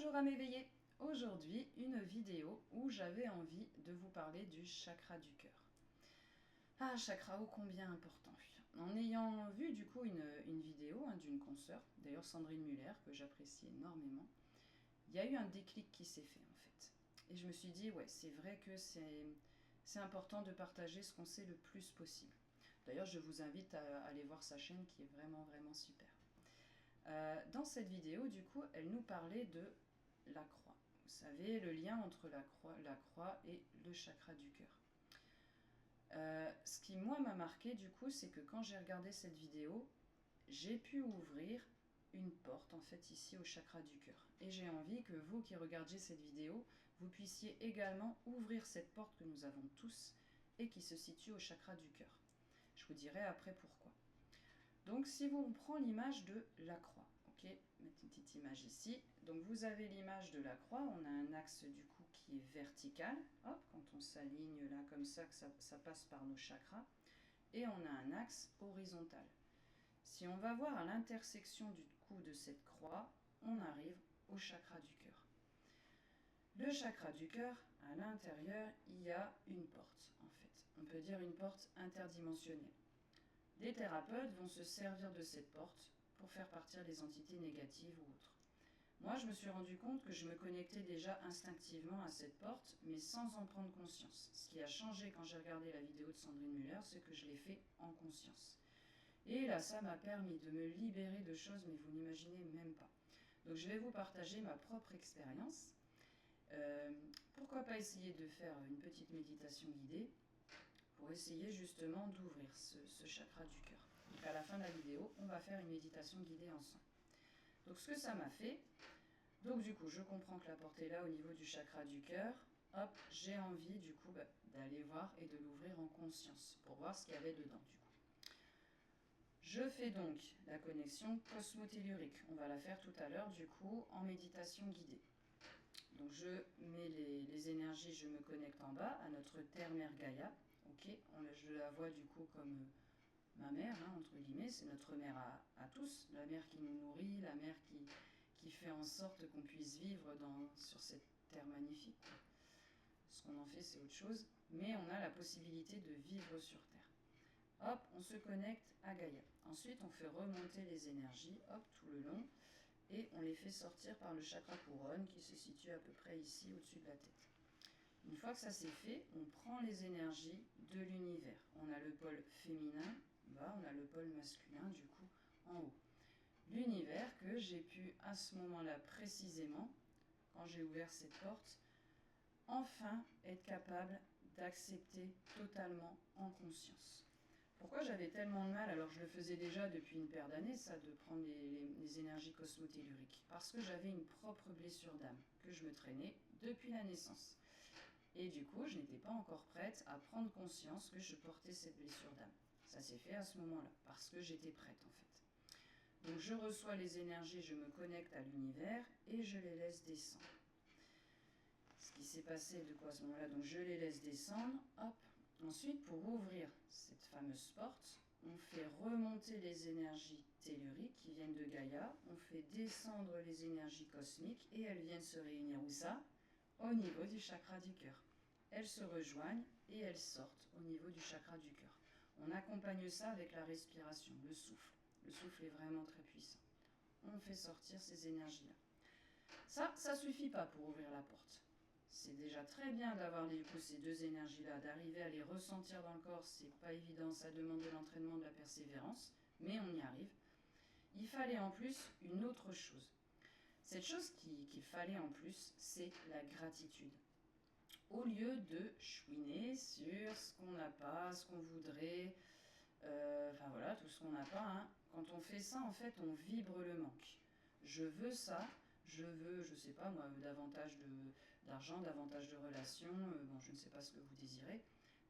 Bonjour à m'éveiller. Aujourd'hui, une vidéo où j'avais envie de vous parler du chakra du cœur. Ah, chakra ô combien important. En ayant vu du coup une vidéo d'une consoeur, d'ailleurs Sandrine Muller, que j'apprécie énormément, il y a eu un déclic qui s'est fait en fait. Et je me suis dit, ouais, c'est vrai que c'est important de partager ce qu'on sait le plus possible. D'ailleurs, je vous invite à aller voir sa chaîne qui est vraiment super. Dans cette vidéo, du coup, elle nous parlait de la croix. Vous savez, le lien entre la croix et le chakra du cœur. Ce qui, moi, m'a marqué, du coup, c'est que quand j'ai regardé cette vidéo, j'ai pu ouvrir une porte, en fait, ici au chakra du cœur. Et j'ai envie que vous qui regardiez cette vidéo, vous puissiez également ouvrir cette porte que nous avons tous et qui se situe au chakra du cœur. Je vous dirai après pourquoi. Donc si on prend l'image de la croix, ok, mettre une petite image ici. Donc vous avez l'image de la croix, on a un axe du coup qui est vertical, hop, quand on s'aligne là comme ça, que ça passe par nos chakras, et on a un axe horizontal. Si on va voir à l'intersection du coup de cette croix, on arrive au chakra du cœur. Le chakra du cœur, à l'intérieur, il y a une porte en fait. On peut dire une porte interdimensionnelle. Les thérapeutes vont se servir de cette porte pour faire partir les entités négatives ou autres. Moi, je me suis rendu compte que je me connectais déjà instinctivement à cette porte, mais sans en prendre conscience. Ce qui a changé quand j'ai regardé la vidéo de Sandrine Muller, c'est que je l'ai fait en conscience. Et là, ça m'a permis de me libérer de choses, mais vous n'imaginez même pas. Donc, je vais vous partager ma propre expérience. Pourquoi pas essayer de faire une petite méditation guidée pour essayer justement d'ouvrir ce chakra du cœur. Donc à la fin de la vidéo, on va faire une méditation guidée ensemble. Donc ce que ça m'a fait, donc du coup je comprends que la porte est là au niveau du chakra du cœur, hop, j'ai envie du coup d'aller voir et de l'ouvrir en conscience pour voir ce qu'il y avait dedans du coup. Je fais donc la connexion cosmotellurique, on va la faire tout à l'heure du coup en méditation guidée. Donc je mets les énergies, je me connecte en bas à notre terre-mère Gaïa. Ok, je la vois du coup comme ma mère, hein, entre guillemets, c'est notre mère à tous, la mère qui nous nourrit, la mère qui fait en sorte qu'on puisse vivre sur cette terre magnifique. Ce qu'on en fait, c'est autre chose, mais on a la possibilité de vivre sur Terre. Hop, on se connecte à Gaïa. Ensuite, on fait remonter les énergies, hop, tout le long, et on les fait sortir par le chakra couronne qui se situe à peu près ici, au-dessus de la tête. Une fois que ça c'est fait, on prend les énergies de l'univers. On a le pôle féminin, bas, on a le pôle masculin, du coup, en haut. L'univers que j'ai pu, à ce moment-là précisément, quand j'ai ouvert cette porte, enfin être capable d'accepter totalement en conscience. Pourquoi j'avais tellement de mal, alors je le faisais déjà depuis une paire d'années, ça, de prendre les énergies cosmotelluriques, parce que j'avais une propre blessure d'âme que je me traînais depuis la naissance. Et du coup, je n'étais pas encore prête à prendre conscience que je portais cette blessure d'âme. Ça s'est fait à ce moment-là, parce que j'étais prête en fait. Donc je reçois les énergies, je me connecte à l'univers et je les laisse descendre. Ce qui s'est passé de quoi à ce moment-là, donc je les laisse descendre, hop. Ensuite, pour ouvrir cette fameuse porte, on fait remonter les énergies telluriques qui viennent de Gaïa, on fait descendre les énergies cosmiques et elles viennent se réunir où ça ? Au niveau du chakra du cœur. Elles se rejoignent et elles sortent au niveau du chakra du cœur. On accompagne ça avec la respiration, le souffle. Le souffle est vraiment très puissant. On fait sortir ces énergies-là. Ça suffit pas pour ouvrir la porte. C'est déjà très bien d'avoir ces deux énergies-là, d'arriver à les ressentir dans le corps, c'est pas évident, ça demande de l'entraînement, de la persévérance, mais on y arrive. Il fallait en plus une autre chose. Cette chose qu'il fallait en plus, c'est la gratitude. Au lieu de chouiner sur ce qu'on n'a pas, ce qu'on voudrait, enfin voilà, tout ce qu'on n'a pas, hein. Quand on fait ça, en fait, on vibre le manque. Je veux ça, je veux, je sais pas moi, davantage d'argent, davantage de relations, bon, je ne sais pas ce que vous désirez.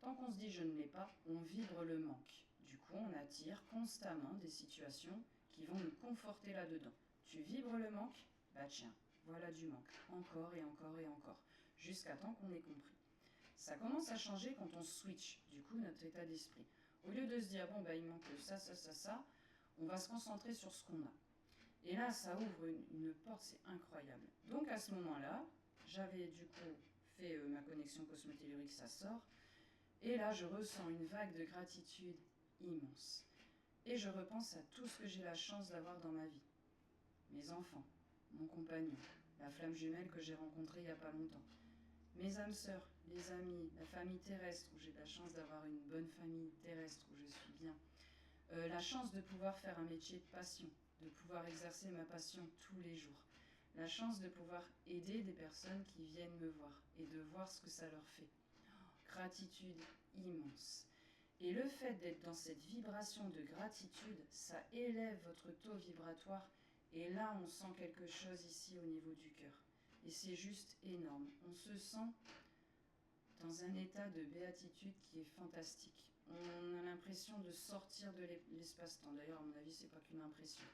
Tant qu'on se dit je ne l'ai pas, on vibre le manque. Du coup, on attire constamment des situations qui vont nous conforter là-dedans. Tu vibres le manque, bah tiens, voilà du manque, encore et encore et encore, jusqu'à temps qu'on ait compris. Ça commence à changer quand on switch, du coup, notre état d'esprit. Au lieu de se dire, bon, bah, il manque ça, on va se concentrer sur ce qu'on a. Et là, ça ouvre une porte, c'est incroyable. Donc à ce moment-là, j'avais du coup fait ma connexion cosmotellurique, ça sort. Et là, je ressens une vague de gratitude immense. Et je repense à tout ce que j'ai la chance d'avoir dans ma vie. Mes enfants, mon compagnon, la flamme jumelle que j'ai rencontrée il n'y a pas longtemps, mes âmes sœurs, les amis, la famille terrestre, où j'ai la chance d'avoir une bonne famille terrestre, où je suis bien. La chance de pouvoir faire un métier de passion, de pouvoir exercer ma passion tous les jours. La chance de pouvoir aider des personnes qui viennent me voir et de voir ce que ça leur fait. Gratitude immense. Et le fait d'être dans cette vibration de gratitude, ça élève votre taux vibratoire. Et là, on sent quelque chose ici au niveau du cœur. Et c'est juste énorme. On se sent dans un état de béatitude qui est fantastique. On a l'impression de sortir de l'espace-temps. D'ailleurs, à mon avis, c'est pas qu'une impression.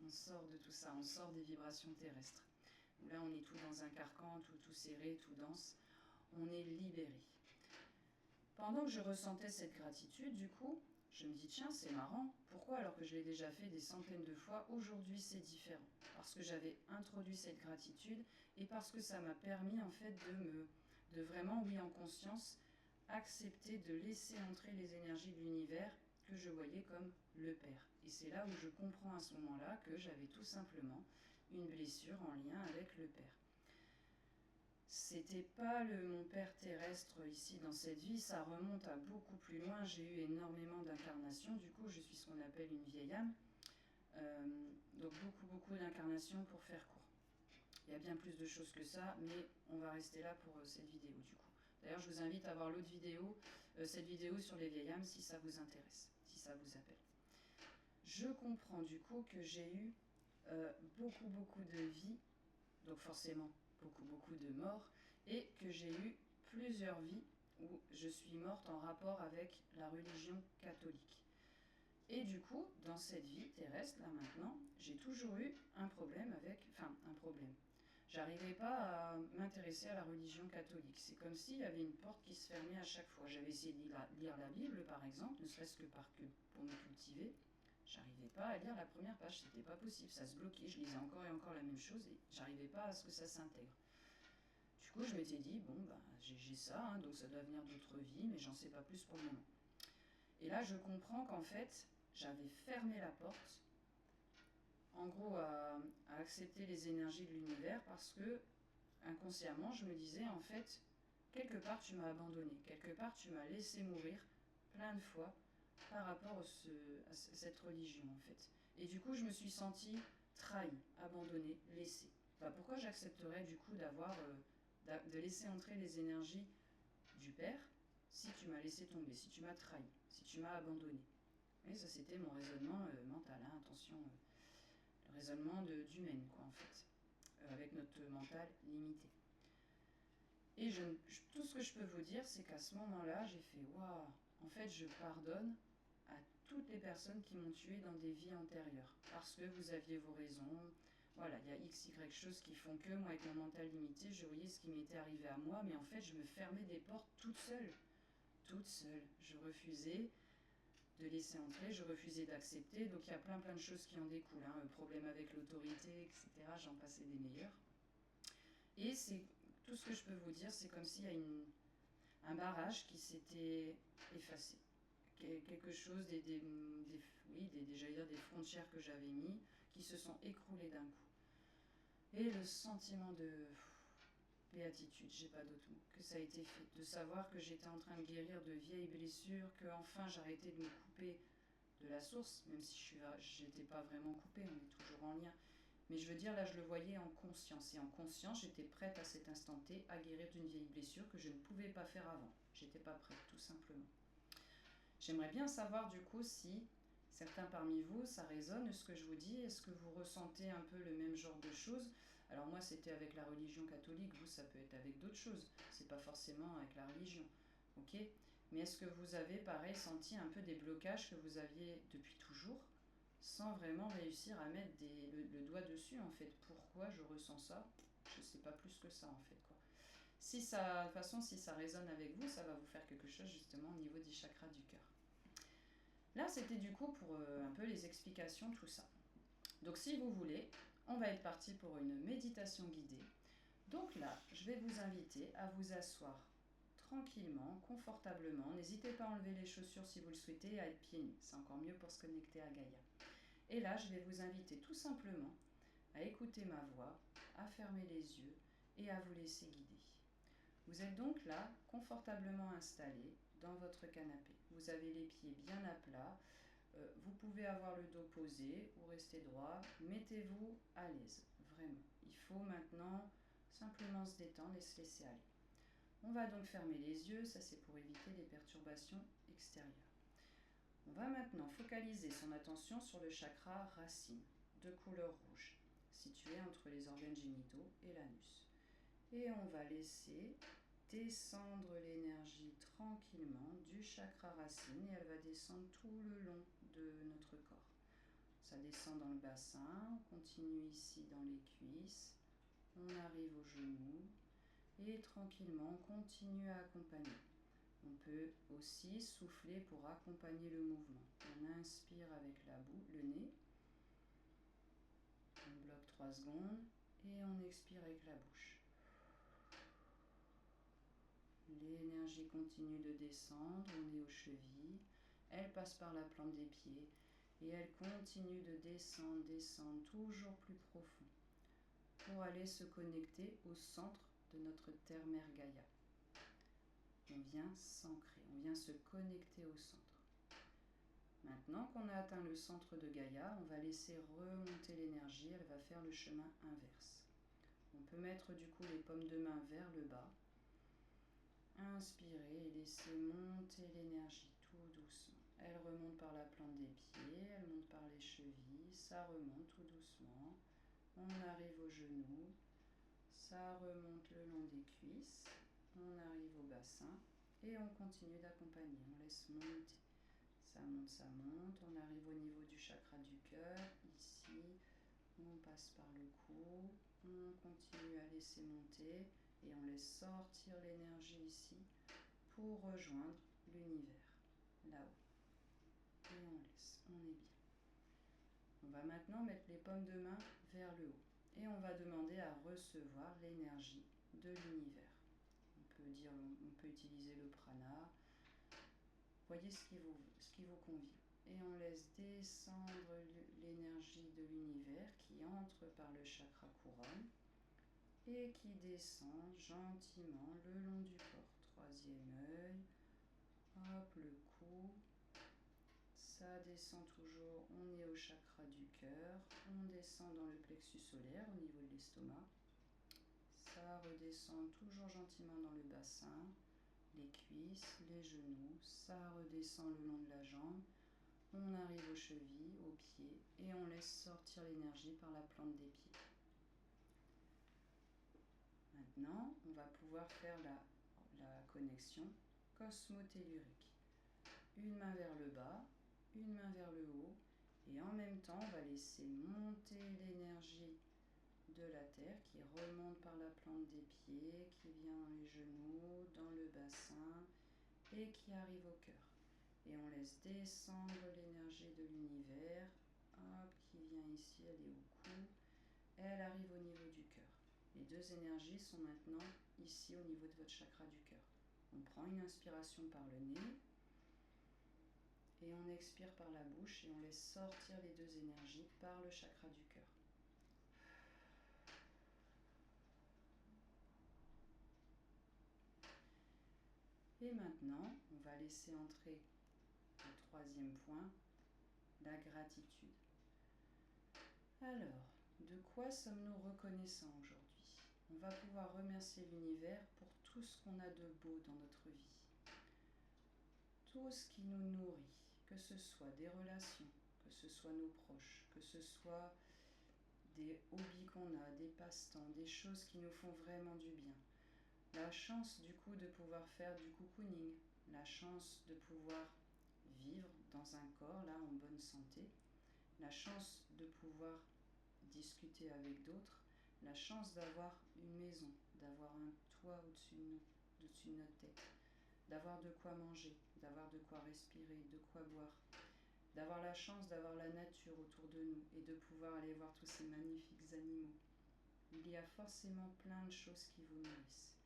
On sort de tout ça, on sort des vibrations terrestres. Là, on est tout dans un carcan, tout serré, tout dense. On est libéré. Pendant que je ressentais cette gratitude, du coup, je me dis, tiens, c'est marrant. Pourquoi, alors que je l'ai déjà fait des centaines de fois, aujourd'hui c'est différent? Parce que j'avais introduit cette gratitude et parce que ça m'a permis en fait de vraiment, oui, en conscience, accepter de laisser entrer les énergies de l'univers que je voyais comme le Père. Et c'est là où je comprends à ce moment-là que j'avais tout simplement une blessure en lien avec le Père. C'était pas mon père terrestre ici dans cette vie, ça remonte à beaucoup plus loin. J'ai eu énormément d'incarnations, du coup je suis ce qu'on appelle une vieille âme. Donc beaucoup d'incarnations pour faire court. Il y a bien plus de choses que ça, mais on va rester là pour cette vidéo du coup. D'ailleurs je vous invite à voir l'autre vidéo, cette vidéo sur les vieilles âmes si ça vous intéresse, si ça vous appelle. Je comprends du coup que j'ai eu beaucoup de vies, donc forcément beaucoup de morts, et que j'ai eu plusieurs vies où je suis morte en rapport avec la religion catholique. Et du coup, dans cette vie terrestre, là maintenant, j'ai toujours eu un problème avec... Enfin, un problème. J'arrivais pas à m'intéresser à la religion catholique. C'est comme s'il y avait une porte qui se fermait à chaque fois. J'avais essayé de lire la Bible, par exemple, ne serait-ce que pour me cultiver. J'arrivais pas à lire la première page, c'était pas possible, ça se bloquait, je lisais encore et encore la même chose et j'arrivais pas à ce que ça s'intègre. Du coup, je m'étais dit, bon, bah, j'ai ça, hein, donc ça doit venir d'autres vies, mais j'en sais pas plus pour le moment. Et là, je comprends qu'en fait, j'avais fermé la porte, en gros, à accepter les énergies de l'univers parce que, inconsciemment, je me disais, en fait, quelque part, tu m'as abandonné, quelque part, tu m'as laissé mourir plein de fois par rapport à cette religion, en fait. Et du coup, je me suis sentie trahie, abandonnée, laissée. Bah, pourquoi j'accepterais, du coup, de laisser entrer les énergies du Père si tu m'as laissé tomber, si tu m'as trahi, si tu m'as abandonné? Et ça, c'était mon raisonnement mental, hein, attention, le raisonnement d'humaine, quoi, en fait, avec notre mental limité. Et tout ce que je peux vous dire, c'est qu'à ce moment-là, j'ai fait « Waouh !» En fait, je pardonne à toutes les personnes qui m'ont tué dans des vies antérieures. Parce que vous aviez vos raisons. Voilà, il y a x, y choses qui font que moi, avec mon mental limité, je voyais ce qui m'était arrivé à moi. Mais en fait, je me fermais des portes toute seule. Toute seule. Je refusais de laisser entrer, je refusais d'accepter. Donc il y a plein de choses qui en découlent. Hein, problème avec l'autorité, etc. J'en passais des meilleurs. Et c'est tout ce que je peux vous dire, c'est comme s'il y a un barrage qui s'était effacé. Quelque chose, j'allais dire des frontières que j'avais mis, qui se sont écroulées d'un coup. Et le sentiment de béatitude, j'ai pas d'autre mot, que ça a été fait. De savoir que j'étais en train de guérir de vieilles blessures, que enfin j'arrêtais de me couper de la source, même si je n'étais pas vraiment coupée, on est toujours en lien. Mais je veux dire, là, je le voyais en conscience. Et en conscience, j'étais prête à cet instant T à guérir d'une vieille blessure que je ne pouvais pas faire avant. J'étais pas prête, tout simplement. J'aimerais bien savoir, du coup, si certains parmi vous, ça résonne ce que je vous dis. Est-ce que vous ressentez un peu le même genre de choses? Alors moi, c'était avec la religion catholique. Vous, ça peut être avec d'autres choses. C'est pas forcément avec la religion. Ok? Mais est-ce que vous avez, pareil, senti un peu des blocages que vous aviez depuis toujours, sans vraiment réussir à mettre le doigt dessus, en fait? Pourquoi je ressens ça? Je sais pas plus que ça, en fait, quoi. De toute façon, si ça résonne avec vous, ça va vous faire quelque chose, justement, au niveau des chakras du cœur. Là, c'était du coup pour un peu les explications, tout ça. Donc si vous voulez, on va être parti pour une méditation guidée. Donc là, je vais vous inviter à vous asseoir tranquillement, confortablement. N'hésitez pas à enlever les chaussures si vous le souhaitez, à être pieds nus. C'est encore mieux pour se connecter à Gaïa. Et là, je vais vous inviter tout simplement à écouter ma voix, à fermer les yeux et à vous laisser guider. Vous êtes donc là, confortablement installé dans votre canapé. Vous avez les pieds bien à plat. Vous pouvez avoir le dos posé ou rester droit. Mettez-vous à l'aise, vraiment. Il faut maintenant simplement se détendre et se laisser aller. On va donc fermer les yeux, ça c'est pour éviter les perturbations extérieures. On va maintenant focaliser son attention sur le chakra racine, de couleur rouge, situé entre les organes génitaux et l'anus. Et on va laisser descendre l'énergie tranquillement du chakra racine et elle va descendre tout le long de notre corps. Ça descend dans le bassin, on continue ici dans les cuisses, on arrive aux genoux et tranquillement on continue à accompagner. On peut aussi souffler pour accompagner le mouvement. On inspire avec le nez, on bloque 3 secondes et on expire avec la bouche. L'énergie continue de descendre, on est aux chevilles, elle passe par la plante des pieds et elle continue de descendre, toujours plus profond pour aller se connecter au centre de notre terre-mère Gaïa. On vient s'ancrer, on vient se connecter au centre. Maintenant qu'on a atteint le centre de Gaïa, on va laisser remonter l'énergie, elle va faire le chemin inverse. On peut mettre du coup les paumes de main vers le bas. Inspirez et laissez monter l'énergie tout doucement. Elle remonte par la plante des pieds, elle monte par les chevilles, ça remonte tout doucement. On arrive aux genoux, ça remonte le long des cuisses, on arrive au bassin et on continue d'accompagner, on laisse monter. Ça monte, on arrive au niveau du chakra du cœur, ici, on passe par le cou, on continue à laisser monter et on laisse sortir l'énergie ici pour rejoindre l'univers, là-haut. Et on laisse, on est bien. On va maintenant mettre les paumes de main vers le haut et on va demander à recevoir l'énergie de l'univers. On peut utiliser le prana. Voyez ce qui vous convient. Et on laisse descendre l'énergie de l'univers qui entre par le chakra couronne et qui descend gentiment le long du corps. 3e œil, hop, le cou, ça descend toujours, on est au chakra du cœur, on descend dans le plexus solaire au niveau de l'estomac, ça redescend toujours gentiment dans le bassin, les cuisses, les genoux, ça redescend le long de la jambe, on arrive aux chevilles, aux pieds et on laisse sortir l'énergie par la plante des pieds. Maintenant, on va pouvoir faire la connexion cosmotellurique. Une main vers le bas, une main vers le haut et en même temps, on va laisser monter l'énergie de la terre qui remonte par la plante des pieds, qui vient dans les genoux, dans le bassin et qui arrive au cœur. Et on laisse descendre l'énergie de l'univers, hop, qui vient ici, elle est au cou, elle arrive au niveau du cœur. Les deux énergies sont maintenant ici au niveau de votre chakra du cœur. On prend une inspiration par le nez et on expire par la bouche et on laisse sortir les deux énergies par le chakra du cœur. Et maintenant, on va laisser entrer le 3e point, la gratitude. Alors, de quoi sommes-nous reconnaissants aujourd'hui? On va pouvoir remercier l'univers pour tout ce qu'on a de beau dans notre vie. Tout ce qui nous nourrit, que ce soit des relations, que ce soit nos proches, que ce soit des hobbies qu'on a, des passe-temps, des choses qui nous font vraiment du bien. La chance du coup de pouvoir faire du cocooning, la chance de pouvoir vivre dans un corps là en bonne santé, la chance de pouvoir discuter avec d'autres, la chance d'avoir une maison, d'avoir un toit au-dessus de notre tête, d'avoir de quoi manger, d'avoir de quoi respirer, de quoi boire. d'avoir la chance d'avoir la nature autour de nous et de pouvoir aller voir tous ces magnifiques animaux. Il y a forcément plein de choses qui vous nourrissent.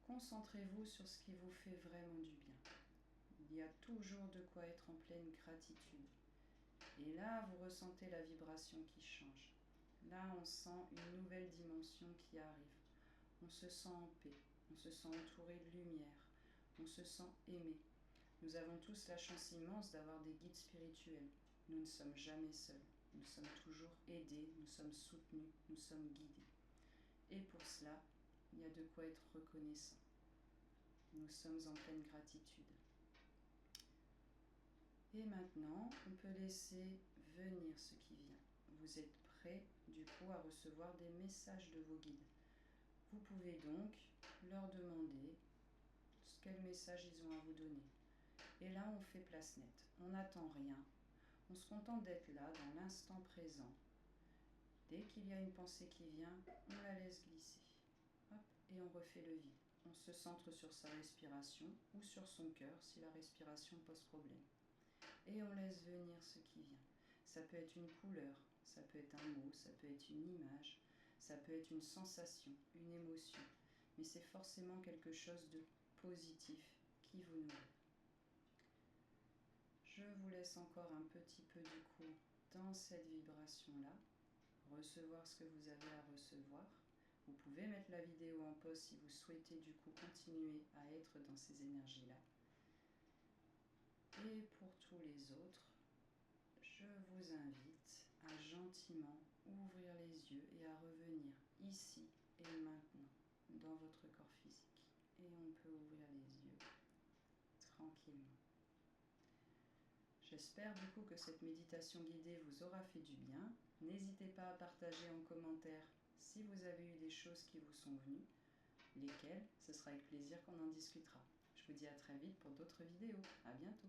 Concentrez-vous sur ce qui vous fait vraiment du bien. Il y a toujours de quoi être en pleine gratitude. Et là, vous ressentez la vibration qui change. Là, on sent une nouvelle dimension qui arrive. On se sent en paix, on se sent entouré de lumière, on se sent aimé. Nous avons tous la chance immense d'avoir des guides spirituels. Nous ne sommes jamais seuls. Nous sommes toujours aidés, nous sommes soutenus, nous sommes guidés. Et pour cela, il y a de quoi être reconnaissant. Nous sommes en pleine gratitude. Et maintenant, on peut laisser venir ce qui vient. Vous êtes prêts, du coup, à recevoir des messages de vos guides. Vous pouvez donc leur demander quel message ils ont à vous donner. Et là, on fait place nette. On n'attend rien. On se contente d'être là, dans l'instant présent. Dès qu'il y a une pensée qui vient, on la laisse glisser. Hop, et on refait le vide. On se centre sur sa respiration ou sur son cœur si la respiration pose problème. Et on laisse venir ce qui vient. Ça peut être une couleur, ça peut être un mot, ça peut être une image, ça peut être une sensation, une émotion. Mais c'est forcément quelque chose de positif qui vous nourrit. Je vous laisse encore un petit peu du coup dans cette vibration-là, recevoir ce que vous avez à recevoir. Vous pouvez mettre la vidéo en pause si vous souhaitez du coup continuer à être dans ces énergies-là. Et pour tous les autres, je vous invite à gentiment ouvrir les yeux et à revenir ici et maintenant dans votre corps physique. Et on peut ouvrir les yeux tranquillement. J'espère du coup que cette méditation guidée vous aura fait du bien. N'hésitez pas à partager en commentaire si vous avez eu des choses qui vous sont venues. Lesquelles, ce sera avec plaisir qu'on en discutera. Je vous dis à très vite pour d'autres vidéos. À bientôt.